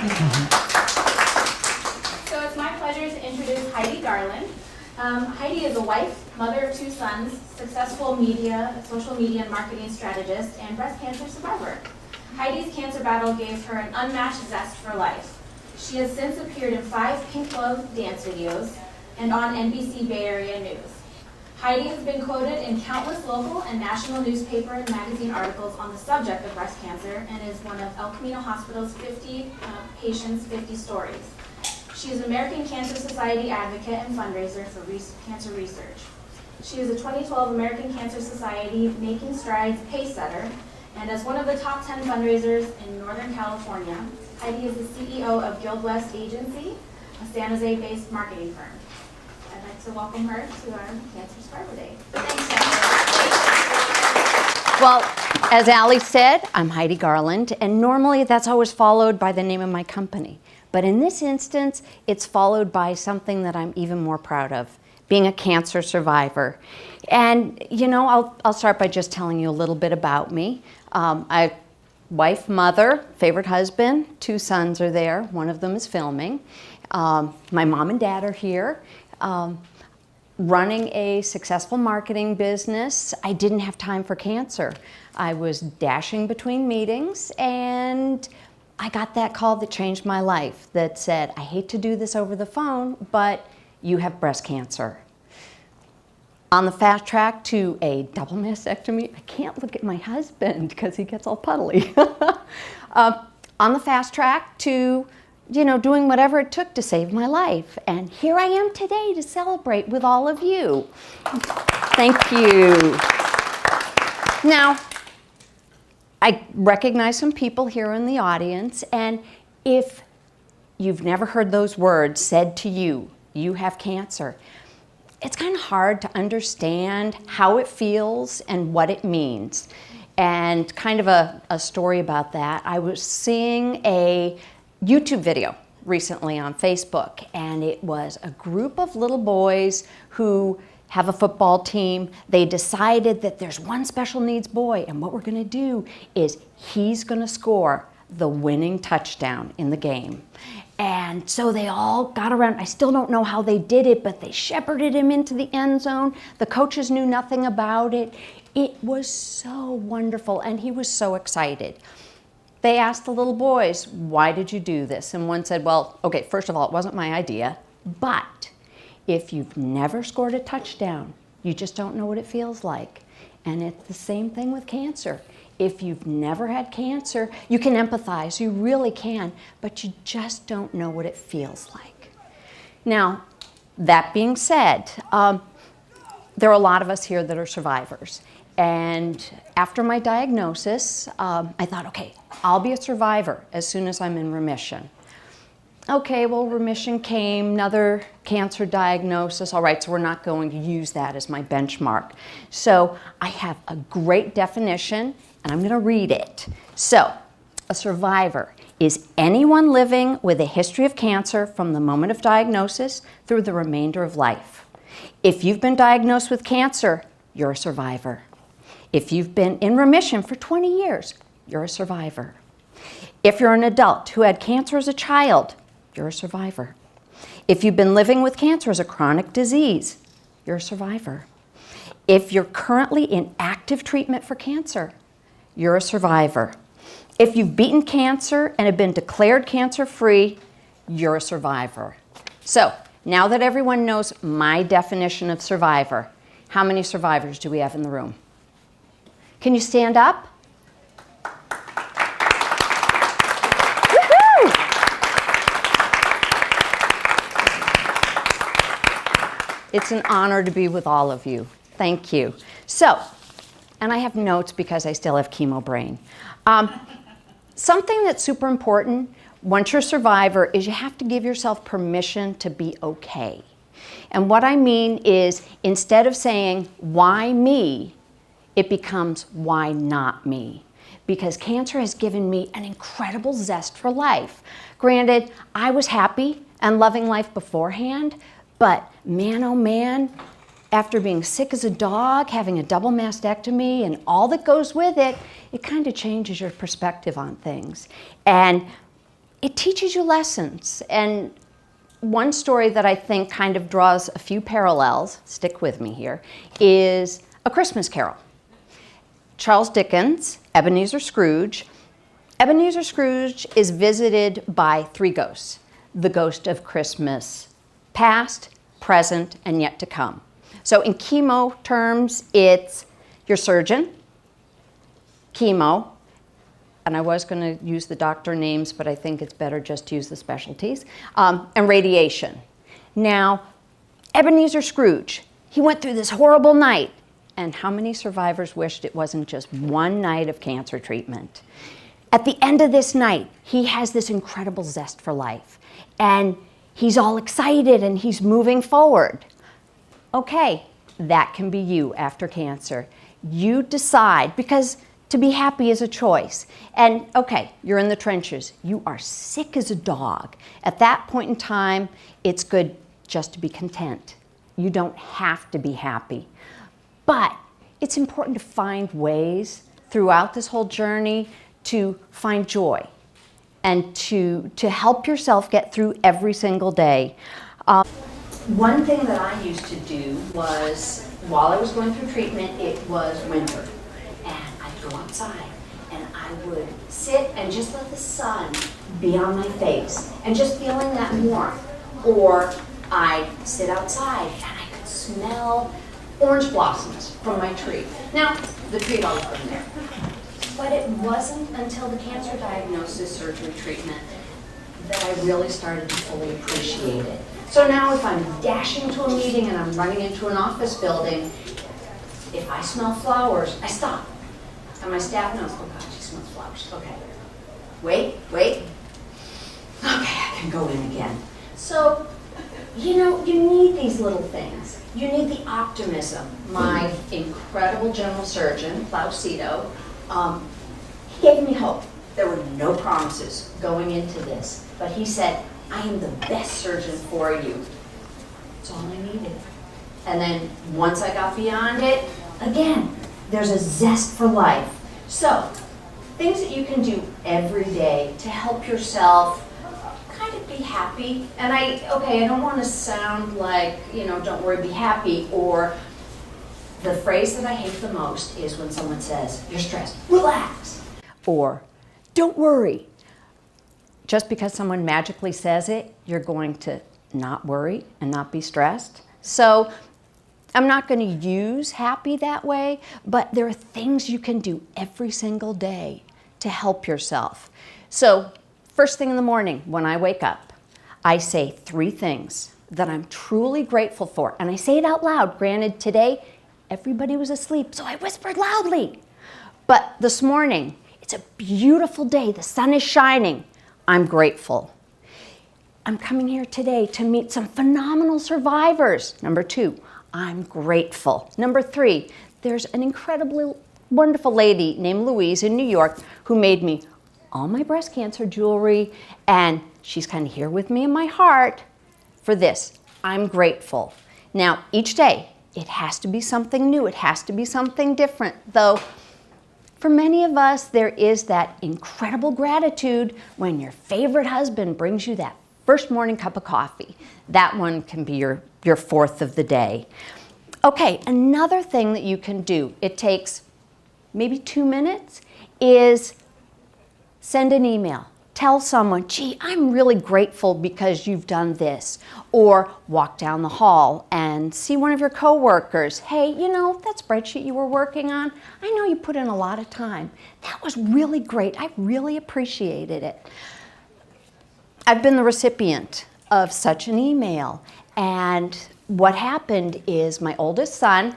So it's my pleasure to introduce Heidi Garland. Heidi is a wife, mother of 2 sons, successful social media and marketing strategist, and breast cancer survivor. Heidi's cancer battle gave her an unmatched zest for life. She has since appeared in 5 Pink Glove dance videos and on NBC Bay Area News. Heidi has been quoted in countless local and national newspaper and magazine articles on the subject of breast cancer and is one of El Camino Hospital's 50 patients, 50 stories. She is an American Cancer Society advocate and fundraiser for cancer research. She is a 2012 American Cancer Society Making Strides pace setter, and as one of the top 10 fundraisers in Northern California, Heidi is the CEO of Guild West Agency, a San Jose-based marketing firm. I'd like to welcome her to our Cancer Survivor Day. Thanks, Heidi. Well, as Allie said, I'm Heidi Garland, and normally that's always followed by the name of my company. But in this instance, it's followed by something that I'm even more proud of, being a cancer survivor. And, you know, I'll start by just telling you a little bit about me. Wife, mother, favorite husband, 2 sons are there. One of them is filming. My mom and dad are here. Running a successful marketing business, I didn't have time for cancer. I was dashing between meetings, and I got that call that changed my life that said, I hate to do this over the phone, but you have breast cancer. On the fast track to a double mastectomy, I can't look at my husband because he gets all puddly. On the fast track to, doing whatever it took to save my life. And here I am today to celebrate with all of you. Thank you. Now, I recognize some people here in the audience, and if you've never heard those words said to you, you have cancer, it's kind of hard to understand how it feels and what it means. And kind of a story about that, I was seeing a YouTube video recently on Facebook, and it was a group of little boys who have a football team. They decided that there's one special needs boy, and what we're going to do is he's going to score the winning touchdown in the game. And so they all got around. I still don't know how they did it, but they shepherded him into the end zone. The coaches knew nothing about it. It was so wonderful, and he was so excited. They asked the little boys, why did you do this? And one said, well, okay, first of all, it wasn't my idea, but if you've never scored a touchdown, you just don't know what it feels like. And it's the same thing with cancer. If you've never had cancer, you can empathize, you really can, but you just don't know what it feels like. Now, that being said, there are a lot of us here that are survivors. And after my diagnosis, I thought, okay, I'll be a survivor as soon as I'm in remission. Okay, well, remission came, another cancer diagnosis. All right, so we're not going to use that as my benchmark. So I have a great definition, and I'm going to read it. So, a survivor is anyone living with a history of cancer from the moment of diagnosis through the remainder of life. If you've been diagnosed with cancer, you're a survivor. If you've been in remission for 20 years, you're a survivor. If you're an adult who had cancer as a child, you're a survivor. If you've been living with cancer as a chronic disease, you're a survivor. If you're currently in active treatment for cancer, you're a survivor. If you've beaten cancer and have been declared cancer-free, you're a survivor. So, now that everyone knows my definition of survivor, how many survivors do we have in the room? Can you stand up? It's an honor to be with all of you. Thank you. So, and I have notes because I still have chemo brain. Something that's super important once you're a survivor is you have to give yourself permission to be okay. And what I mean is, instead of saying, why me, it becomes, why not me? Because cancer has given me an incredible zest for life. Granted, I was happy and loving life beforehand, but man, oh man, after being sick as a dog, having a double mastectomy, and all that goes with it, it kind of changes your perspective on things. And it teaches you lessons. And one story that I think kind of draws a few parallels, stick with me here, is A Christmas Carol. Charles Dickens, Ebenezer Scrooge. Ebenezer Scrooge is visited by three ghosts. The ghost of Christmas past, present, and yet to come. So in chemo terms, it's your surgeon, chemo, and I was going to use the doctor names, but I think it's better just to use the specialties, and radiation. Now, Ebenezer Scrooge, he went through this horrible night, and how many survivors wished it wasn't just one night of cancer treatment? At the end of this night, he has this incredible zest for life, and he's all excited and he's moving forward. Okay, that can be you after cancer. You decide, because to be happy is a choice. And okay, you're in the trenches. You are sick as a dog. At that point in time, it's good just to be content. You don't have to be happy. But it's important to find ways throughout this whole journey to find joy and to help yourself get through every single day. One thing that I used to do was, while I was going through treatment, it was winter. And I'd go outside and I would sit and just let the sun be on my face and just feeling that warmth. Or I'd sit outside and I could smell orange blossoms from my tree. Now, the tree had always been there. But it wasn't until the cancer diagnosis, surgery, treatment, that I really started to fully appreciate it. So now if I'm dashing to a meeting and I'm running into an office building, if I smell flowers, I stop. And my staff knows, oh God, she smells flowers. Okay. Wait. Okay, I can go in again. So, you need these little things. You need the optimism. My incredible general surgeon, Plaucito, he gave me hope. There were no promises going into this, but he said, I am the best surgeon for you. That's all I needed. And then once I got beyond it, again, there's a zest for life. So, things that you can do every day to help yourself kind of be happy. And I don't want to sound like, don't worry, be happy, or the phrase that I hate the most is when someone says, you're stressed, relax. Or, don't worry. Just because someone magically says it, you're going to not worry and not be stressed. So I'm not going to use happy that way, but there are things you can do every single day to help yourself. So first thing in the morning when I wake up, I say 3 things that I'm truly grateful for. And I say it out loud. Granted, today, everybody was asleep, so I whispered loudly. But this morning, it's a beautiful day. The sun is shining. I'm grateful. I'm coming here today to meet some phenomenal survivors. Number 2, I'm grateful. Number 3, there's an incredibly wonderful lady named Louise in New York who made me all my breast cancer jewelry, and she's kind of here with me in my heart for this. I'm grateful. Now, each day, it has to be something new. It has to be something different, though. For many of us, there is that incredible gratitude when your favorite husband brings you that first morning cup of coffee. That one can be your 4th of the day. Okay, another thing that you can do, it takes maybe 2 minutes, is send an email. Tell someone, gee, I'm really grateful because you've done this. Or walk down the hall and see one of your coworkers. Hey, that spreadsheet you were working on, I know you put in a lot of time. That was really great. I really appreciated it. I've been the recipient of such an email. And what happened is my oldest son,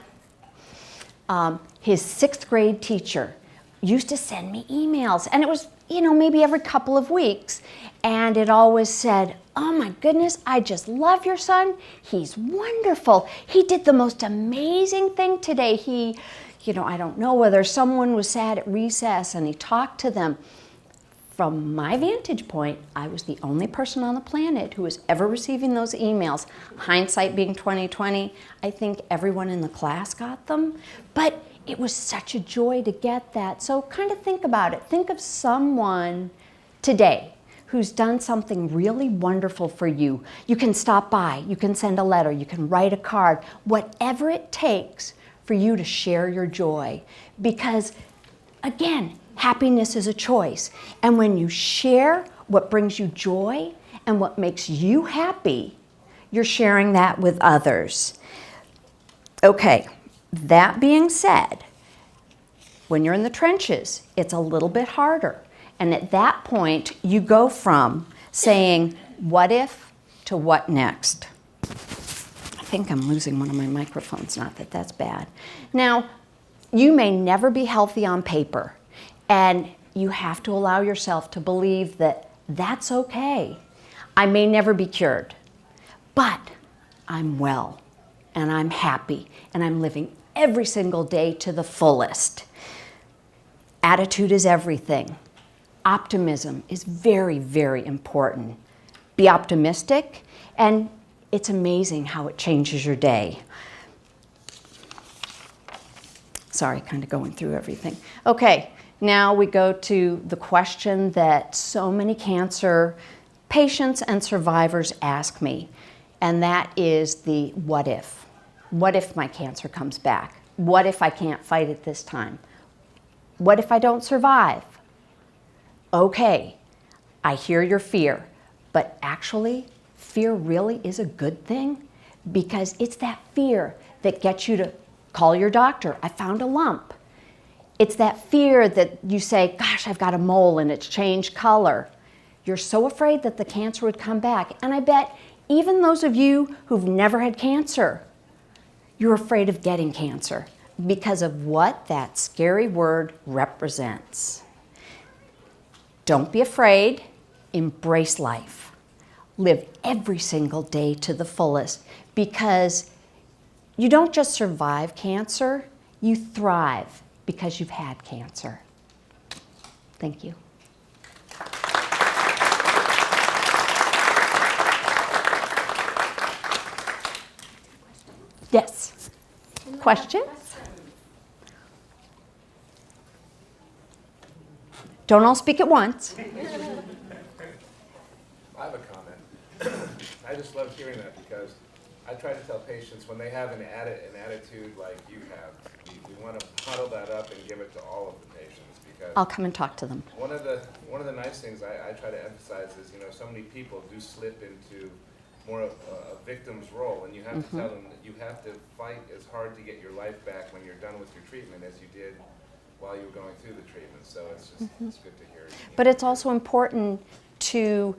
his 6th grade teacher, used to send me emails. And it was maybe every couple of weeks. And it always said, oh my goodness, I just love your son. He's wonderful. He did the most amazing thing today. I don't know whether someone was sad at recess and he talked to them. From my vantage point, I was the only person on the planet who was ever receiving those emails. Hindsight being 20/20, I think everyone in the class got them. But it was such a joy to get that. So kind of think about it. Think of someone today who's done something really wonderful for you. You can stop by, you can send a letter, you can write a card, whatever it takes for you to share your joy. Because again, happiness is a choice. And when you share what brings you joy and what makes you happy, you're sharing that with others. Okay, that being said, when you're in the trenches, it's a little bit harder. And at that point, you go from saying, what if, to what next? I think I'm losing one of my microphones, not that that's bad. Now, you may never be healthy on paper, and you have to allow yourself to believe that that's okay. I may never be cured, but I'm well, and I'm happy, and I'm living every single day to the fullest. Attitude is everything. Optimism is very, very important. Be optimistic, and it's amazing how it changes your day. Sorry, kind of going through everything. Okay, now we go to the question that so many cancer patients and survivors ask me, and that is the what if. What if my cancer comes back? What if I can't fight it this time? What if I don't survive? Okay, I hear your fear, but actually, fear really is a good thing, because it's that fear that gets you to call your doctor. I found a lump. It's that fear that you say, gosh, I've got a mole and it's changed color. You're so afraid that the cancer would come back. And I bet even those of you who've never had cancer, you're afraid of getting cancer because of what that scary word represents. Don't be afraid. Embrace life. Live every single day to the fullest, because you don't just survive cancer, you thrive because you've had cancer. Thank you. Yes. Questions? Don't all speak at once. I have a comment. I just love hearing that, because I try to tell patients when they have an attitude like you have, we want to huddle that up and give it to all of the patients, because I'll come and talk to them. one of the nice things I try to emphasize is, so many people do slip into more of a victim's role, and you have to tell them that you have to fight as hard to get your life back when you're done with your treatment as you did while you were going through the treatment. So it's just it's good to hear. But it's also important to,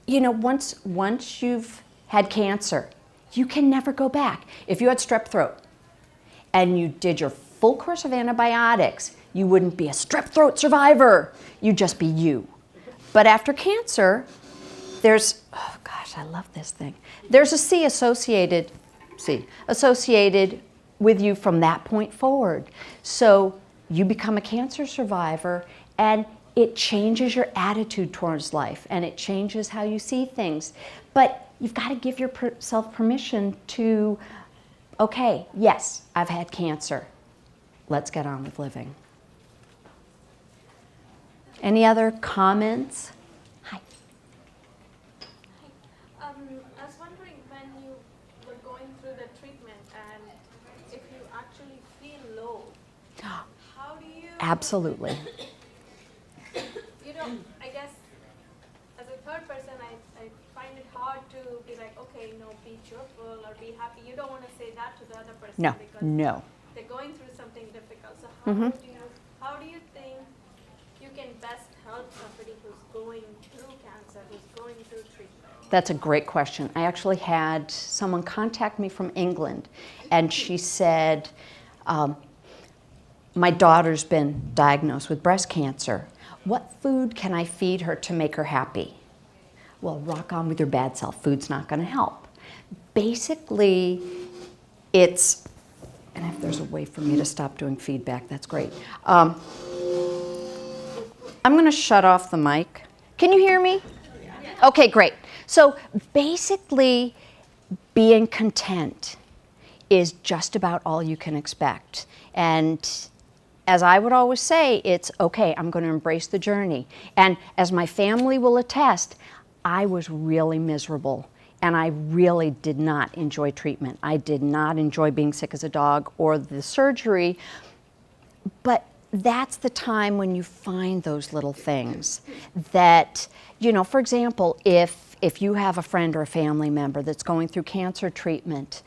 once you've had cancer, you can never go back. If you had strep throat and you did your full course of antibiotics, you wouldn't be a strep throat survivor. You'd just be you. But after cancer, there's, oh gosh, I love this thing. There's a C associated with you from that point forward. So you become a cancer survivor, and it changes your attitude towards life, and it changes how you see things. But you've got to give yourself permission to, okay, yes, I've had cancer. Let's get on with living. Any other comments? Hi. I was wondering, when you were going through the treatment and if you actually feel low, how do you... Absolutely. I guess as a third person, I find it hard to be like, okay, no, be cheerful or be happy. You don't want to say that to the other person, No, because no. they're going through something difficult. So Mm-hmm. how do you think you can best help somebody who's going through cancer, who's going through treatment? That's a great question. I actually had someone contact me from England, and she said, my daughter's been diagnosed with breast cancer. What food can I feed her to make her happy? Well, rock on with your bad self. Food's not going to help. Basically, it's, and if there's a way for me to stop doing feedback, that's great. I'm going to shut off the mic. Can you hear me? Okay, great. So basically, being content is just about all you can expect. And as I would always say, it's okay, I'm going to embrace the journey. And as my family will attest, I was really miserable. And I really did not enjoy treatment. I did not enjoy being sick as a dog or the surgery. But that's the time when you find those little things that, you know, for example, if you have a friend or a family member that's going through cancer treatment,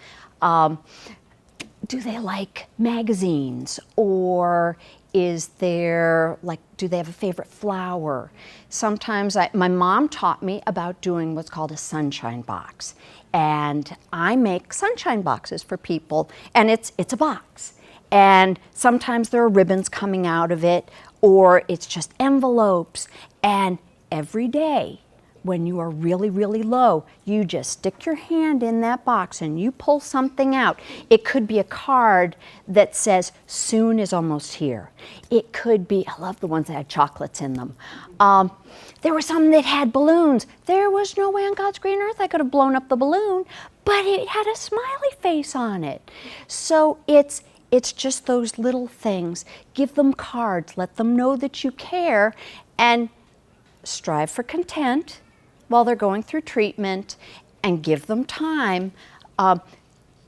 do they like magazines, or is there, like, do they have a favorite flower? Sometimes my mom taught me about doing what's called a sunshine box. And I make sunshine boxes for people, and it's a box. And sometimes there are ribbons coming out of it, or it's just envelopes. And every day, when you are really, really low, you just stick your hand in that box and you pull something out. It could be a card that says, soon is almost here. It could be, I love the ones that had chocolates in them. There were some that had balloons. There was no way on God's green earth I could have blown up the balloon, but it had a smiley face on it. So it's just those little things. Give them cards, let them know that you care, and strive for content while they're going through treatment, and give them time.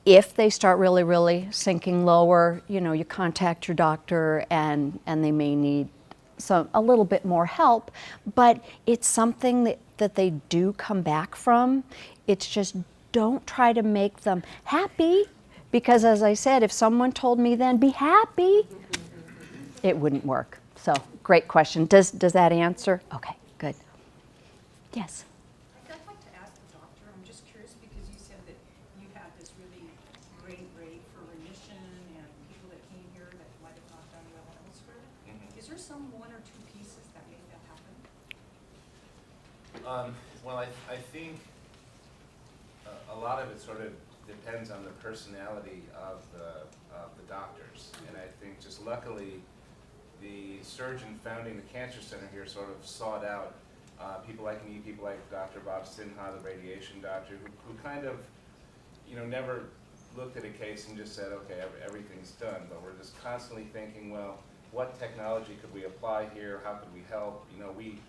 If they start really, really sinking lower, you know, you contact your doctor, and they may need a little bit more help, but it's something that they do come back from. It's just, don't try to make them happy, because as I said, if someone told me then, be happy, it wouldn't work. So, great question. Does that answer? Okay, good. Yes? I'd like to ask the doctor, I'm just curious because you said that you had this really great rate for remission and people that came here that might have not done well elsewhere. Is there some one or two pieces that make that happen? Well, I think a lot of it sort of depends on the personality of the doctors. And I think just luckily, the surgeon founding the cancer center here sort of sought out people like me, people like Dr. Bob Sinha, the radiation doctor, who kind of, you know, never looked at a case and just said, okay, everything's done. But we're just constantly thinking, well, what technology could we apply here? How could we help? You know, we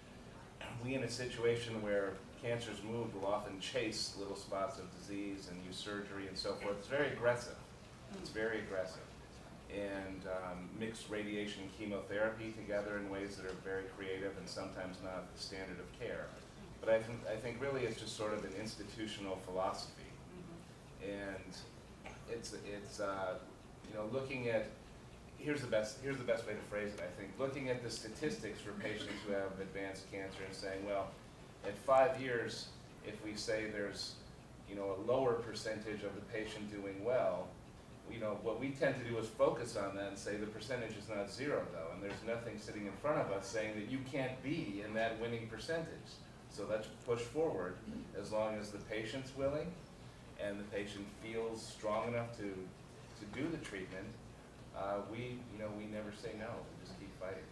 in a situation where cancer's moved will often chase little spots of disease and use surgery and so forth. It's very aggressive. It's very aggressive. And mix radiation and chemotherapy together in ways that are very creative and sometimes not the standard of care. But I think really it's just sort of an institutional philosophy. And it's you know, looking at, here's the best way to phrase it, I think, looking at the statistics for patients who have advanced cancer and saying, well, at 5 years, if we say there's, you know, a lower percentage of the patient doing well, you know, what we tend to do is focus on that and say the percentage is not zero, though, and there's nothing sitting in front of us saying that you can't be in that winning percentage. So let's push forward as long as the patient's willing and the patient feels strong enough to do the treatment. We never say no. We just keep fighting.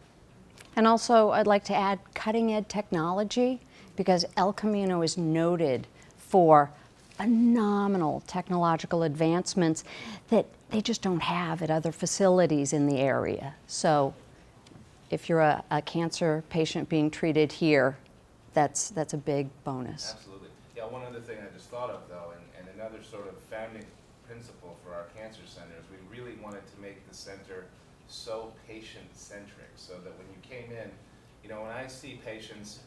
And also, I'd like to add cutting-edge technology, because El Camino is noted for phenomenal technological advancements that they just don't have at other facilities in the area. So if you're a cancer patient being treated here, that's a big bonus. Absolutely. Yeah, one other thing I just thought of, though, and another sort of founding principle for our cancer center is we really wanted to make the center so patient-centric, so that when you came in, you know, when I see patients,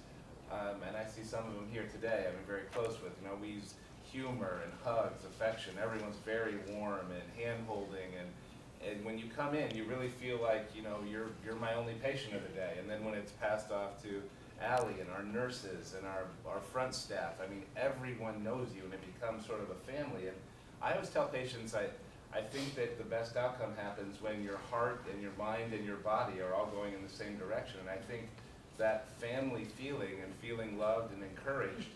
and I see some of them here today I'm very close with, you know, we use humor and hugs, affection. Everyone's very warm and hand-holding, and when you come in, you really feel like, you know, you're my only patient of the day. And then when it's passed off to Allie and our nurses and our front staff, I mean, everyone knows you, and it becomes sort of a family. And I always tell patients, I think that the best outcome happens when your heart and your mind and your body are all going in the same direction. And I think that family feeling and feeling loved and encouraged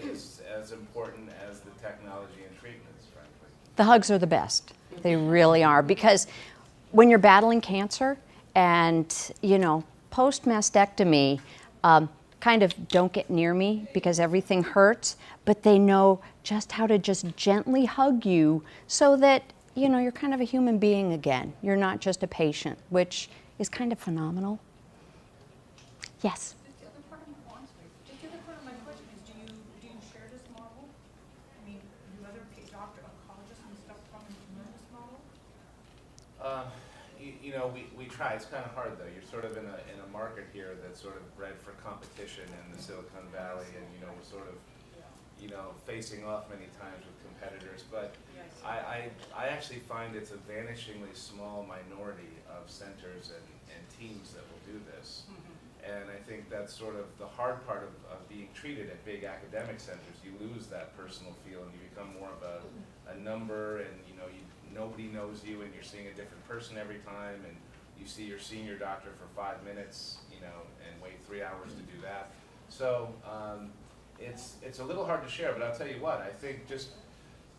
is as important as the technology and treatments, frankly. The hugs are the best. They really are, because when you're battling cancer and, you know, post-mastectomy, kind of don't get near me because everything hurts, but they know just how to just gently hug you so that you know, you're kind of a human being again. You're not just a patient, which is kind of phenomenal. Yes? Just the other part of my, just the other part of my question is, do you share this model? I mean, do other doctor oncologists and stuff come and learn this model? You know, we try. It's kind of hard though. You're sort of in a market here that's sort of bred for competition in the Silicon Valley, and you know, we're sort of, you know, facing off many times with competitors. But Yes. I actually find it's a vanishingly small minority of centers and teams that will do this. And I think that's sort of the hard part of being treated at big academic centers. You lose that personal feel and you become more of a number, and you know, nobody knows you and you're seeing a different person every time, and you see your senior doctor for 5 minutes, you know, and wait 3 hours to do that. So it's a little hard to share, but I'll tell you what, I think just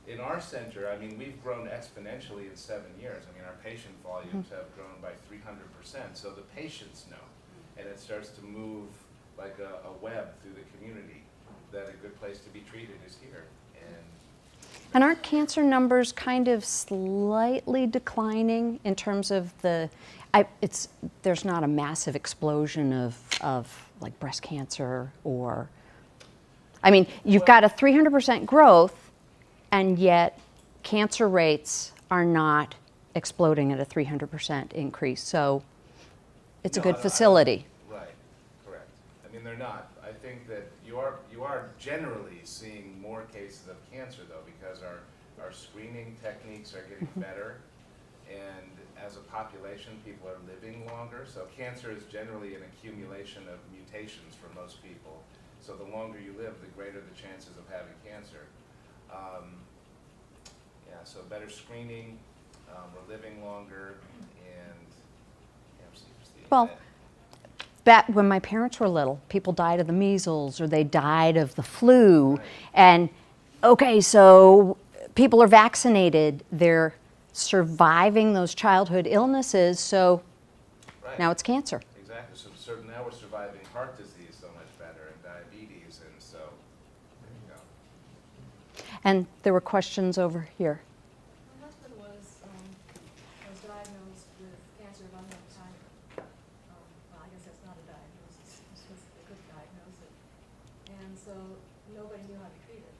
in our center, I mean, we've grown exponentially in 7 years. I mean, our patient volumes have grown by 300%, so the patients know. And it starts to move like a web through the community that a good place to be treated is here. And aren't cancer numbers kind of slightly declining in terms of there's not a massive explosion of like breast cancer or, I mean, you've got a 300% growth, and yet cancer rates are not exploding at a 300% increase. So it's a good facility. Right, correct. I mean, they're not. I think that you are generally seeing more cases of cancer, though, because our screening techniques are getting better, and as a population, people are living longer. So cancer is generally an accumulation of mutations for most people. So the longer you live, the greater the chances of having cancer. Yeah, so better screening, we're living longer, and Well, back when my parents were little, people died of the measles or they died of the flu. Right. And okay, so people are vaccinated, they're surviving those childhood illnesses, so right. now it's cancer. Exactly. So now we're surviving heart disease so much better, and diabetes, and so there you go. And there were questions over here. My husband was diagnosed with cancer of unknown type. Well, I guess that's not a diagnosis. This was a good diagnosis. And so nobody knew how to treat it.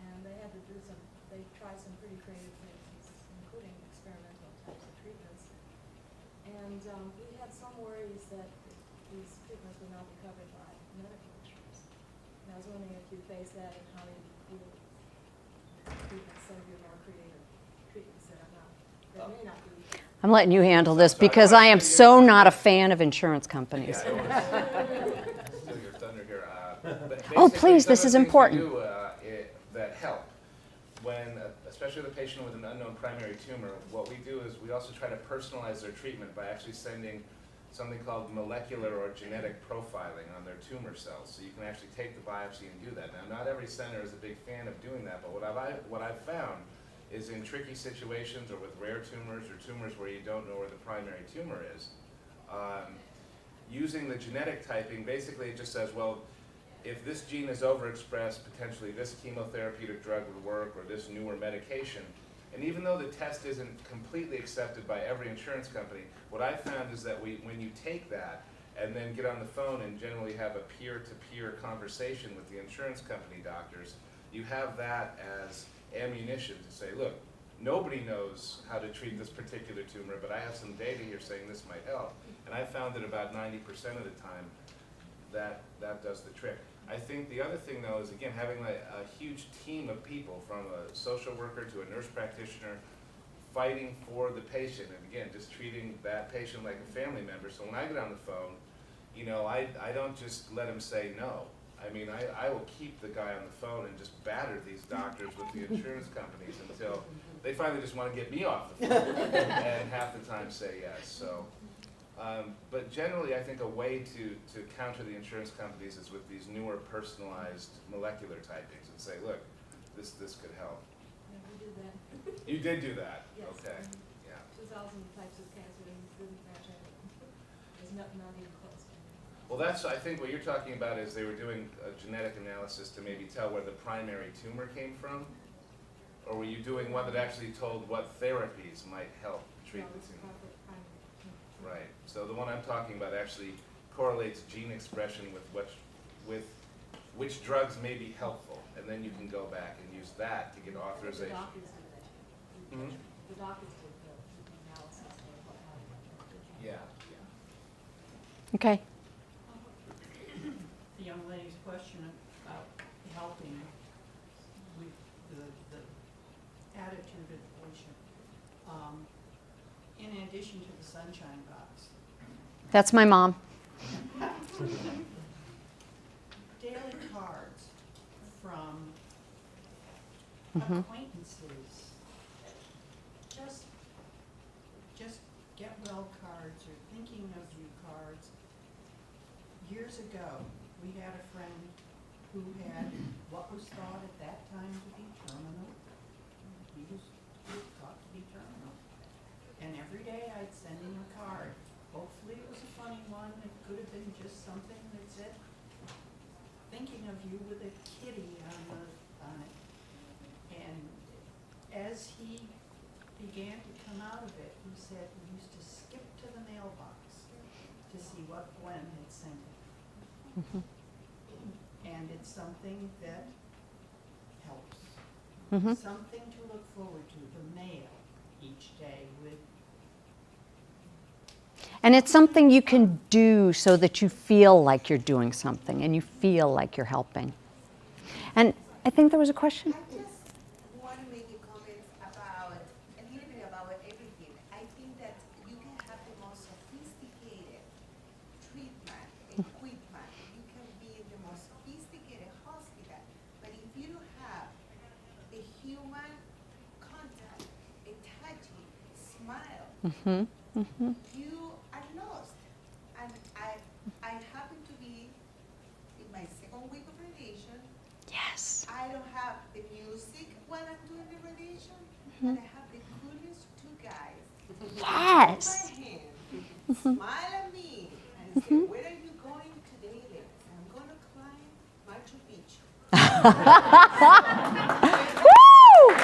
And they had to they tried some pretty creative things, including experimental types of treatments. And we had some worries that these treatments would not be covered by medical insurance. And I was wondering if you face that and how you deal with treatments, some of your more creative treatments that may not be. I'm letting you handle this because I am so not a fan of insurance companies. Yeah, I don't want to steal your thunder here. But Oh, basically, please, some this of is the things we important. do, that help. When, especially with a patient with an unknown primary tumor, what we do is we also try to personalize their treatment by actually sending something called molecular or genetic profiling on their tumor cells. So you can actually take the biopsy and do that. Now, not every center is a big fan of doing that, but what I've found is in tricky situations or with rare tumors or tumors where you don't know where the primary tumor is, using the genetic typing, basically it just says, well, if this gene is overexpressed, potentially this chemotherapeutic drug would work, or this newer medication. And even though the test isn't completely accepted by every insurance company, what I found is that when you take that and then get on the phone and generally have a peer-to-peer conversation with the insurance company doctors, you have that as ammunition to say, look, nobody knows how to treat this particular tumor, but I have some data here saying this might help. And I found that about 90% of the time, that does the trick. I think the other thing, though, is, again, having a huge team of people, from a social worker to a nurse practitioner, fighting for the patient, and again, just treating that patient like a family member. So when I get on the phone, you know, I don't just let him say no. I mean, I will keep the guy on the phone and just batter these doctors with the insurance companies until they finally just want to get me off the phone, and half the time say yes. So. But generally, I think a way to counter the insurance companies is with these newer personalized molecular typings and say, look, this could help. Yeah, we did that. You did do that? Yes. Okay, yeah. 2,000 types of cancer and didn't match anything. There's not even close. Well, I think what you're talking about is they were doing a genetic analysis to maybe tell where the primary tumor came from. Or were you doing one that actually told what therapies might help treat No, the it's tumor? perfect timing. Right. So the one I'm talking about actually correlates gene expression with which drugs may be helpful, and then you can go back and use that to get The authorization. doctors did that. Mhm. The doctors did the analysis of what happened. Yeah. Okay. The young lady's question about helping with the attitude of the patient. In addition to the sunshine box, That's my mom. daily cards from Mhm. acquaintances, just get well cards or thinking of you cards. Years ago, we had a friend who had what was thought at that time to be terminal. He was thought to be terminal. And every day I'd send him a card. Hopefully it was a funny one. It could have been just something that said, thinking of you with a kitty on it. And as he began to come out of it, he said he used to skip to the mailbox to see what Gwen had sent him. Mhm. And it's something that helps. Mhm. Something to look forward to, the mail each day with. And it's something you can do so that you feel like you're doing something and you feel like you're helping. And I think there was a question. I just want to make a comment about a little bit about everything. I think that you can have the most sophisticated treatment, equipment. You can be in the most sophisticated hospital, but if you don't have a human contact, a touching smile, Mhm. Mhm. you are lost. And I happen to be in my second week of radiation. Yes. I don't have the music while I'm doing the radiation, but I have the coolest two guys. Yes. Hold my hand, smile at me, and say, "Where are you going today, Lex?" I'm going to climb Machu Picchu. Woo!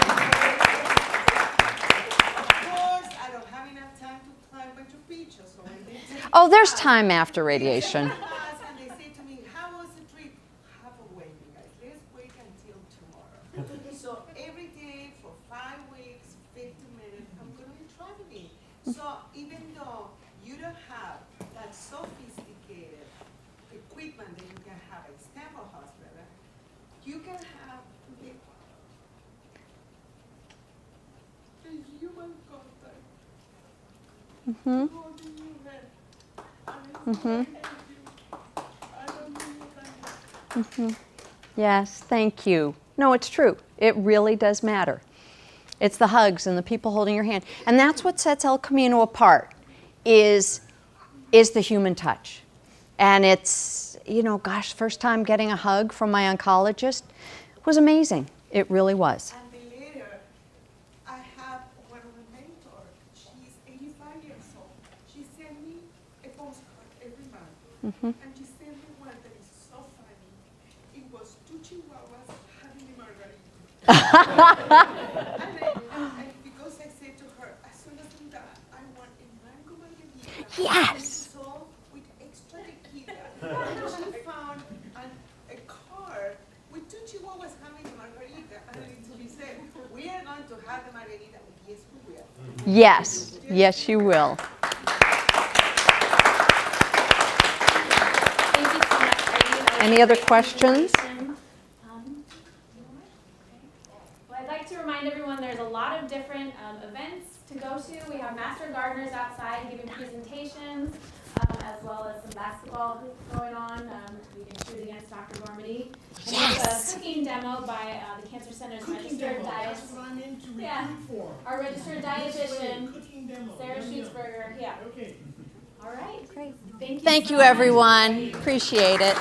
Of course, I don't have enough time to climb Machu Picchu, so when they take Oh, there's class, time after radiation. and they say to me, "How was the trip?" Halfway, you guys. Let's wait until tomorrow. So every day for 5 weeks, 50 minutes, I'm going to be traveling. So even though you don't have that sophisticated equipment that you can have at Stanford Hospital, you can have the human contact. Mhm. Holding your hand. And it's Mhm. going to help you. I don't know what I mean. Yes, thank you. No, it's true. It really does matter. It's the hugs and the people holding your hand. And that's what sets El Camino apart, is the human touch. And it's, gosh, first time getting a hug from my oncologist was amazing. It really was. And then later, I have one of my mentors. She's 85 years old. She sent me a postcard every month. And she sent me one that is so funny. It was two chihuahuas having a margarita. and because I said to her, as soon as I'm done, I want a mango margarita. Yes. So with extra tequila. And she found a card with two chihuahuas having a margarita. And she said, "We are going to have the margarita." Yes, we will. Yes, yes, you will. Thank you so much, Heidi. Any other questions? Well, I'd like to remind everyone there's a lot of different events to go to. We have master gardeners outside giving presentations, as well as some basketball going on. We can shoot against Dr. Gormady. And Yes. there's a cooking demo by the Cancer Center's registered diet. Yeah. Our registered dietitian, Sarah Schutzberger. Yeah. Okay. All right. Great. Thank you. Thank so you, much. everyone. Appreciate it.